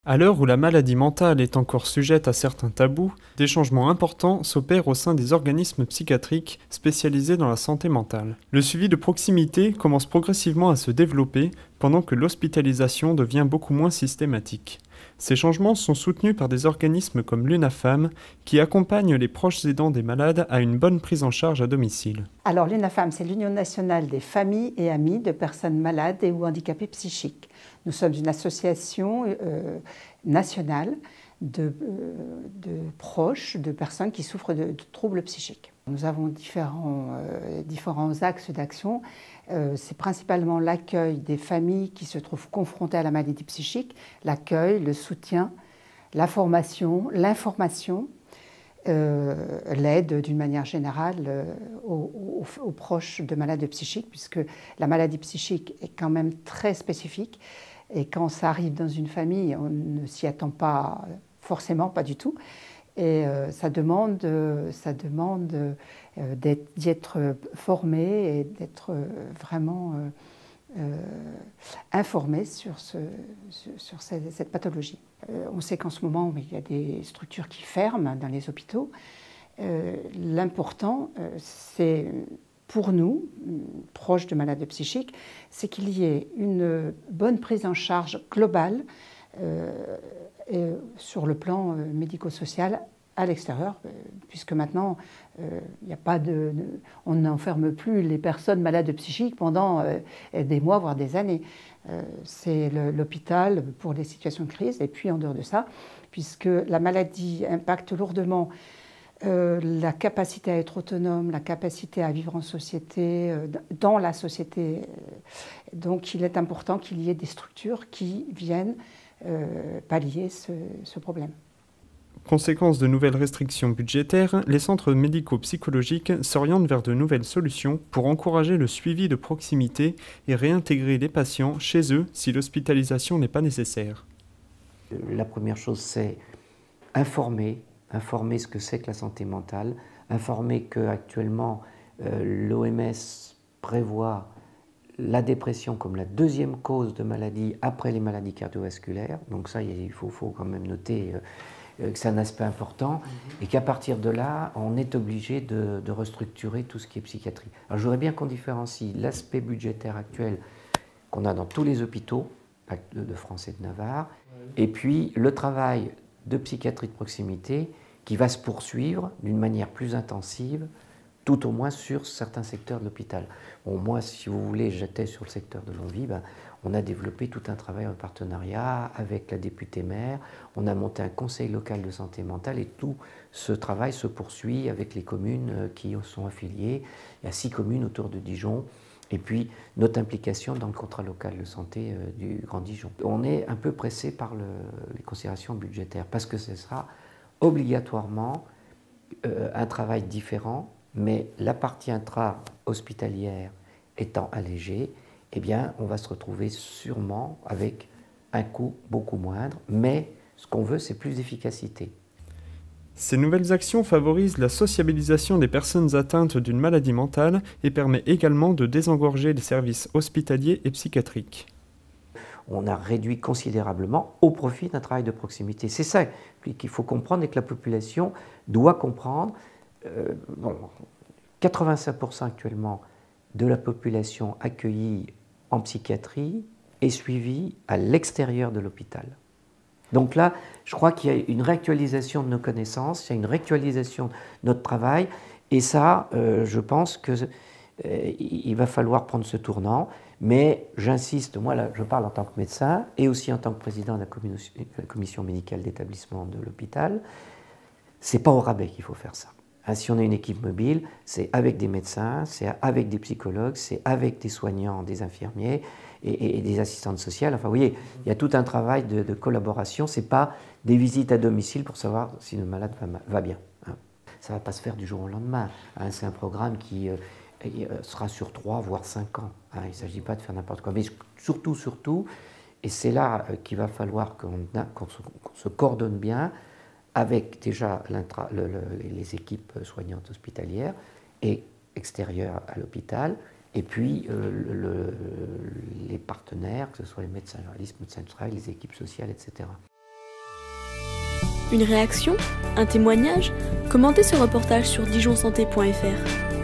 À l'heure où la maladie mentale est encore sujette à certains tabous, des changements importants s'opèrent au sein des organismes psychiatriques spécialisés dans la santé mentale. Le suivi de proximité commence progressivement à se développer pendant que l'hospitalisation devient beaucoup moins systématique. Ces changements sont soutenus par des organismes comme l'UNAFAM qui accompagnent les proches aidants des malades à une bonne prise en charge à domicile. Alors l'UNAFAM, c'est l'Union nationale des familles et amis de personnes malades et ou handicapées psychiques. Nous sommes une association nationale de proches de personnes qui souffrent de troubles psychiques. Nous avons différents axes d'action. C'est principalement l'accueil des familles qui se trouvent confrontées à la maladie psychique, l'accueil, le soutien, la formation, l'information, l'aide d'une manière générale aux proches de malades psychiques, puisque la maladie psychique est quand même très spécifique. Et quand ça arrive dans une famille, on ne s'y attend pas forcément, pas du tout. Et ça demande d'y être formé et d'être vraiment informé sur cette pathologie. On sait qu'en ce moment, il y a des structures qui ferment dans les hôpitaux. L'important, c'est pour nous, proches de malades psychiques, c'est qu'il y ait une bonne prise en charge globale sur le plan médico-social à l'extérieur, puisque maintenant, on n'enferme plus les personnes malades psychiques pendant des mois, voire des années. C'est l'hôpital pour les situations de crise, et puis en dehors de ça, puisque la maladie impacte lourdement la capacité à être autonome, la capacité à vivre en société, dans la société. Donc il est important qu'il y ait des structures qui viennent pallier ce problème. Conséquence de nouvelles restrictions budgétaires, les centres médico-psychologiques s'orientent vers de nouvelles solutions pour encourager le suivi de proximité et réintégrer les patients chez eux si l'hospitalisation n'est pas nécessaire. La première chose, c'est informer ce que c'est que la santé mentale, informer qu'actuellement l'OMS prévoit la dépression comme la deuxième cause de maladie après les maladies cardiovasculaires. Donc ça, il faut quand même noter que c'est un aspect important et qu'à partir de là, on est obligé de restructurer tout ce qui est psychiatrie. Alors je voudrais bien qu'on différencie l'aspect budgétaire actuel qu'on a dans tous les hôpitaux de France et de Navarre, et puis le travail de psychiatrie de proximité qui va se poursuivre d'une manière plus intensive, tout au moins sur certains secteurs de l'hôpital. Bon, moi, si vous voulez, j'étais sur le secteur de Longwy, on a développé tout un travail en partenariat avec la députée maire, on a monté un conseil local de santé mentale et tout ce travail se poursuit avec les communes qui sont affiliées. Il y a 6 communes autour de Dijon. Et puis, notre implication dans le contrat local de santé du Grand Dijon. On est un peu pressé par les considérations budgétaires parce que ce sera obligatoirement un travail différent, mais la partie intra-hospitalière étant allégée, eh bien, on va se retrouver sûrement avec un coût beaucoup moindre, mais ce qu'on veut, c'est plus d'efficacité. Ces nouvelles actions favorisent la sociabilisation des personnes atteintes d'une maladie mentale et permet également de désengorger les services hospitaliers et psychiatriques. On a réduit considérablement au profit d'un travail de proximité. C'est ça qu'il faut comprendre et que la population doit comprendre. 85% actuellement de la population accueillie en psychiatrie est suivie à l'extérieur de l'hôpital. Donc là, je crois qu'il y a une réactualisation de nos connaissances, il y a une réactualisation de notre travail, et ça, je pense qu'il va falloir prendre ce tournant. Mais j'insiste, moi là, je parle en tant que médecin et aussi en tant que président de la commission médicale d'établissement de l'hôpital. C'est pas au rabais qu'il faut faire ça. Si on a une équipe mobile, c'est avec des médecins, c'est avec des psychologues, c'est avec des soignants, des infirmiers et des assistantes sociales. Enfin, vous voyez, il y a tout un travail de collaboration. C'est pas des visites à domicile pour savoir si le malade va bien. Ça va pas se faire du jour au lendemain. C'est un programme qui sera sur 3 voire 5 ans. Il ne s'agit pas de faire n'importe quoi. Mais surtout, et c'est là qu'il va falloir qu'on se coordonne bien avec déjà les équipes soignantes hospitalières et extérieures à l'hôpital, et puis les partenaires, que ce soit les médecins généralistes, médecins du travail, les équipes sociales, etc. Une réaction? Un témoignage? Commentez ce reportage sur dijonsanté.fr.